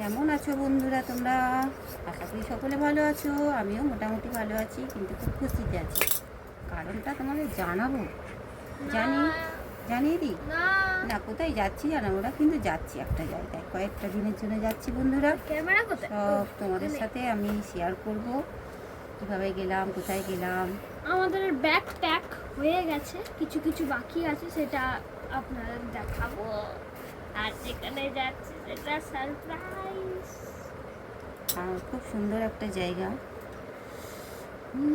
কেমন আছো বন্ধুরা তোমরা? আশা করি সকলে ভালো আছো। আমিও মোটামুটি ভালো আছি, কিন্তু খুব খুশিতে আছি। কারণটা তোমাদের জানাবো, জানিয়ে দিই না। কোথায় যাচ্ছি জানাবো না, কিন্তু যাচ্ছি একটা জায়গায়, কয়েকটা দিনের জন্য যাচ্ছি বন্ধুরা। সব তোমাদের সাথে আমি শেয়ার করব, কীভাবে গেলাম, কোথায় গেলাম। আমাদের ব্যাগ প্যাক হয়ে গেছে, কিছু কিছু বাকি আছে, সেটা আপনাদের দেখাবো। আর যেখানে যাচ্ছি সেটা সারপ্রাইজ। আর খুব সুন্দর একটা জায়গা,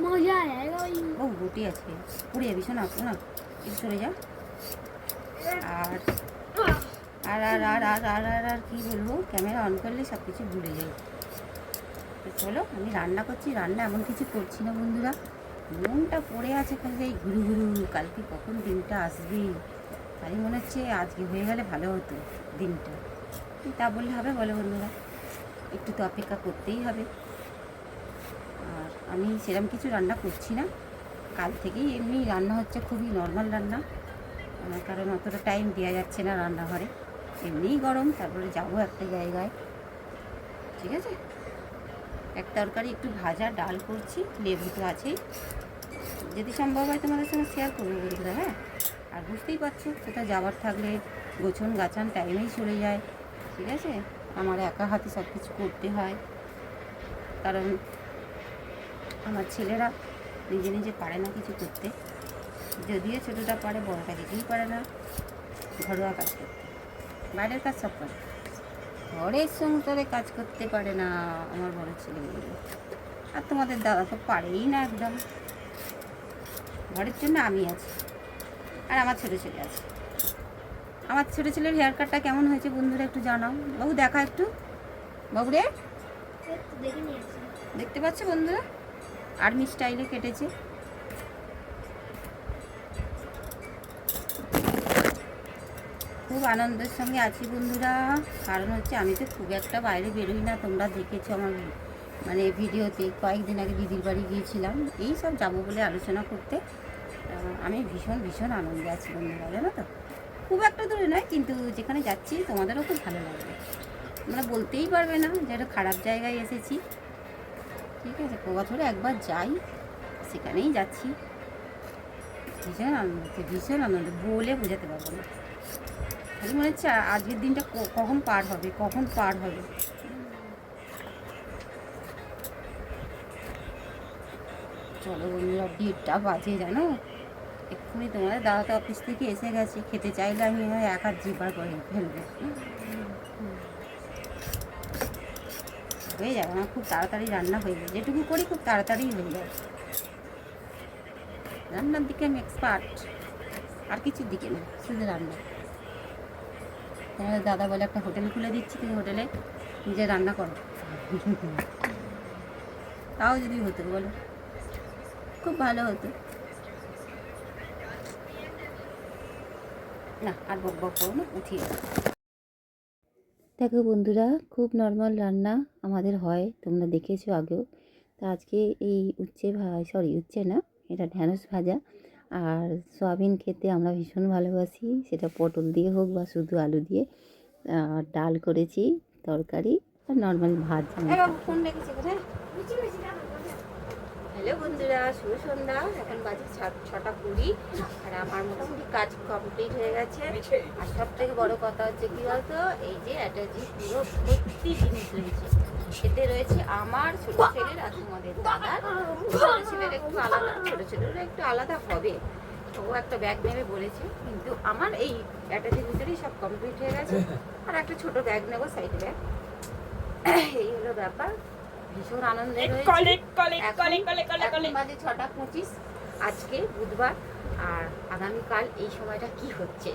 মজা আয়েগা। ও গুটি আছে, পড়ে যাবি, শোনা শোনা, একটু সরে যা। আর আর আর আর আর আর আর আর কী বলবো, ক্যামেরা অন করলে সব কিছু ভুলে যাই। তো চলো, আমি রান্না করছি। রান্না এমন কিছু করছি না বন্ধুরা, মনটা পড়ে আছে খালি এই ঘুরু ঘুরু, কালকে কখন দিনটা আসবে। তাই মনে হচ্ছে আজকে হয়ে গেলে ভালো হতো দিনটা। তা বললে হবে বলো বন্ধুরা, একটু তো অপেক্ষা করতেই হবে। আর আমি সেরকম কিছু রান্না করছি না, কাল থেকেই এমনি রান্না হচ্ছে, খুবই নর্মাল রান্না। কারণ অতটা টাইম দেওয়া যাচ্ছে না রান্নাঘরে, এমনিই গরম। তারপরে যাবো একটা জায়গায়, ঠিক আছে। এক তরকারি, একটু ভাজা, ডাল করছি, লেবু তো আছেই। যদি সম্ভব হয় তোমাদের সঙ্গে শেয়ার করবো বন্ধুরা। হ্যাঁ, আর বুঝতেই পারছো, কোথাও যাওয়ার থাকলে গোছন গাছান টাইমেই চলে যায়, ঠিক আছে। আমার একা হাতে সব কিছু করতে হয়, কারণ আমার ছেলেরা নিজে নিজে পারে না কিছু করতে। যদিও ছোটোটা পারে, বড়টা কিছুই পারে না ঘরোয়া কাজ করতে। বাইরের কাজ সব পারে, ঘরের সংসারে কাজ করতে পারে না আমার বড় ছেলেগুলো। আর তোমাদের দাদা তো পারেই না একদম। ঘরের জন্য আমি আছি, আর আমার ছোটো ছেলে আছে। আমার ছোটো ছেলের হেয়ার কাটটা কেমন হয়েছে বন্ধুরা একটু জানাও। বাবু দেখা একটু, বাবু রে, দেখতে পাচ্ছ বন্ধুরা, আর্মি স্টাইলে কেটেছে। খুব আনন্দের সঙ্গে আছি বন্ধুরা, কারণ হচ্ছে আমি তো খুব একটা বাইরে বেরোই না। তোমরা দেখেছো আমার মানে ভিডিওতে, কয়েকদিন আগে দিদির বাড়ি গিয়েছিলাম এই সব যাবো বলে আলোচনা করতে। আমি ভীষণ ভীষণ আনন্দে আছি বন্ধুরা, জানো তো। খুব একটা দূরে নয়, কিন্তু যেখানে যাচ্ছি তোমাদেরও খুব ভালো লাগবে। মানে বলতেই পারবে না যে একটা খারাপ জায়গায় এসেছি, ঠিক আছে। বছরে একবার যাই, সেখানেই যাচ্ছি। ভীষণ আনন্দ হচ্ছে, ভীষণ আনন্দ, বলে বোঝাতে পারবো না। খালি মনে হচ্ছে আজকের দিনটা কখন পার হবে, কখন পার হবে। চলো বন্ধুরা, 1:30টা বাজে জানো। এক্ষুনি তোমাদের দাদা তো অফিস থেকে এসে গেছে, খেতে চাইলে আমি এক হাত জিব্বার করে ফেলবো। হয়ে যাবে আমার, খুব তাড়াতাড়ি রান্না হয়ে যায়, যেটুকু করি খুব তাড়াতাড়ি হয়ে যায়। রান্নার দিকে আমি এক্সপার্ট, আর কিছুর দিকে না, শুধু রান্না। তোমাদের দাদা বলে একটা হোটেল খুলে দিচ্ছি, তুমি হোটেলে নিজে রান্না করো। তাও যদি হতো বলো, খুব ভালো হতো। না আর বক বক করো না, উঠিয়ে দেখো বন্ধুরা, খুব নর্মাল রান্না আমাদের হয়, তোমরা দেখেছো আগেও। তো আজকে এই উচ্ছে না, এটা ঢ্যাঁড়স ভাজা আর সয়াবিন খেতে আমরা ভীষণ ভালোবাসি, সেটা পটল দিয়ে হোক বা শুধু আলু দিয়ে। ডাল করেছি, তরকারি, আর নর্মাল ভাত। ফোন রেখেছি কোথায়? হ্যালো বন্ধুরা, শুভ সন্ধ্যা। এখন বাজে 6টা 20, আর আমার মোটামুটি কাজ কমপ্লিট হয়ে গেছে। আর সব থেকে বড় কথা হচ্ছে কি বলতো, এই যে একটা যে পুরো ভর্তি জিনিস রয়েছে, এতে রয়েছে আমার ছোটো ছেলের আর তোমাদের দাদার। ছোটো ছেলের একটু আলাদা, ছোটো ছেলেরও একটু আলাদা হবে, ও একটা ব্যাগ নেবে বলেছে। কিন্তু আমার এই অ্যাটাচের ভিতরেই সব কমপ্লিট হয়ে গেছে। আর একটা ছোটো ব্যাগ নেবো, সাইড ব্যাগ। এই হলো ব্যাপার, ভীষণ আনন্দে রয়েছে। এখন বাজে 6টা 25, আজকে বুধবার। আর আগামীকাল এই সময়টা কি হচ্ছে,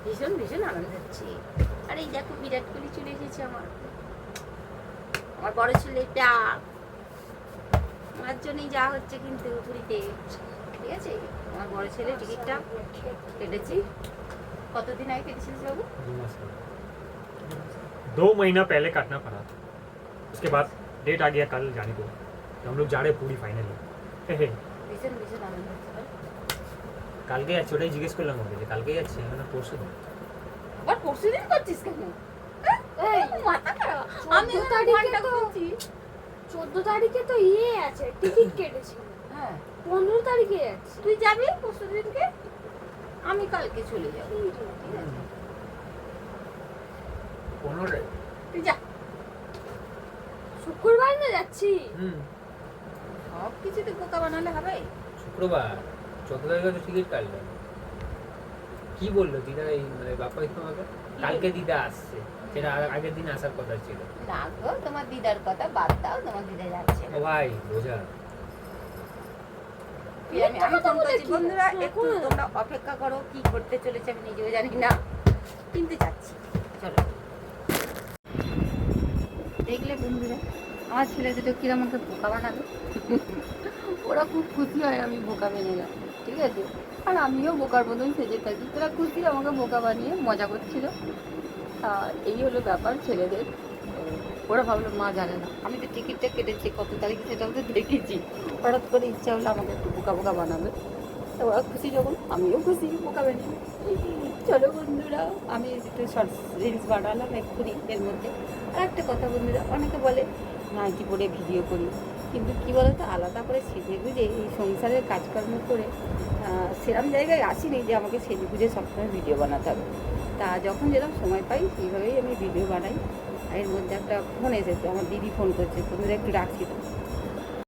ভীষণ ভীষণ আনন্দ হচ্ছে। আর এই দেখো, বিরাট কোহলি চলে এসেছে আমার বড় ছেলেটা। আমার জন্যই যা হচ্ছে কিন্তু পুরীতে, ঠিক আছে। আমার বড় ছেলে টিকিটটা কেটেছি। কতদিন আগে কেটেছিস বাবু? 2 महीना पहले काटना पड़ा, उसके बाद डेट आ गया कल जाने को, तो हम लोग जा रहे पूरी फाइनली। ভীষণ ভীষণ আনন্দ হচ্ছে। কালকে যাচ্ছি, ওটাই জিজ্ঞেস করলাম ওকে যে কালকেই যাচ্ছি না পরশু। আবার পরশুদিন করছিস কেন? এই মাথা খারাপ। আমি 14 তারিখে ঘন্টা তো করছি। 14 তারিখে তো আছে, টিকিট কেটেছিল। হ্যাঁ 15 তারিখে যাচ্ছি। তুই যাবি পরশুদিনকে, আমি কালকে চলে যাবো। ঠিক আছে পনেরোটায় তুই যা। শুক্রবার না যাচ্ছি। সব কিছুতে বোকা বানালে হবে? শুক্রবার 14 তারিখে তো টিকিট কাটলাম। কি বললো দিদা, এই মানে বাপ্পা তোমাকে কালকে দিদা আসছে, সেটা আগের দিন আসার কথা ছিল। না গো, তোমার দিদার কথা বাদ দাও, তোমার দিদা যাচ্ছে না। ও ভাই বোঝা, আমি ফোন করছি, বন্ধুরা একটু তোমরা অপেক্ষা করো, কি করতে চলেছে আমি নিজেও জানি না, কিন্তু যাচ্ছি। চলো, দেখলে বন্ধুরা আমার ছেলে দুটো কিরম আমাকে বোকা বানালো। ওরা খুব খুশি হয় আমি বোকা বেনে গেলাম, ঠিক আছে, আর আমিও বোকার মতন সেজে থাকি। ওরা খুশি আমাকে বোকা বানিয়ে মজা করছিল। আর এই হলো ব্যাপার ছেলেদের। ওরা ভাবলো মা জানে না, আমি তো টিকিটটা কেটেছি কত তারিখে সেটাও তো দেখেছি। হঠাৎ করে ইচ্ছা হলো আমাকে একটু বোকা বোকা বানাবে। তো ওরা খুশি যখন, আমিও খুশি বোকা বানিয়ে। চলো বন্ধুরা, আমি একটু শর্টস রিলস বানালাম এক্ষুনি এর মধ্যে। আর একটা কথা বন্ধুরা, অনেকে বলে নাইটি পরে ভিডিও করি, কিন্তু কী বলতো, আলাদা করে সেজে গুজে এই সংসারের কাজকর্ম করে সেরকম জায়গায় আসিনি যে আমাকে সেজে গুজে সবসময় ভিডিও বানাতে হবে। তা যখন যেরকম সময় পাই সেইভাবেই আমি ভিডিও বানাই। আর এর মধ্যে একটা ফোন এসেছে, আমার দিদি ফোন করছে, বন্ধুরা একটু রাখছি তো।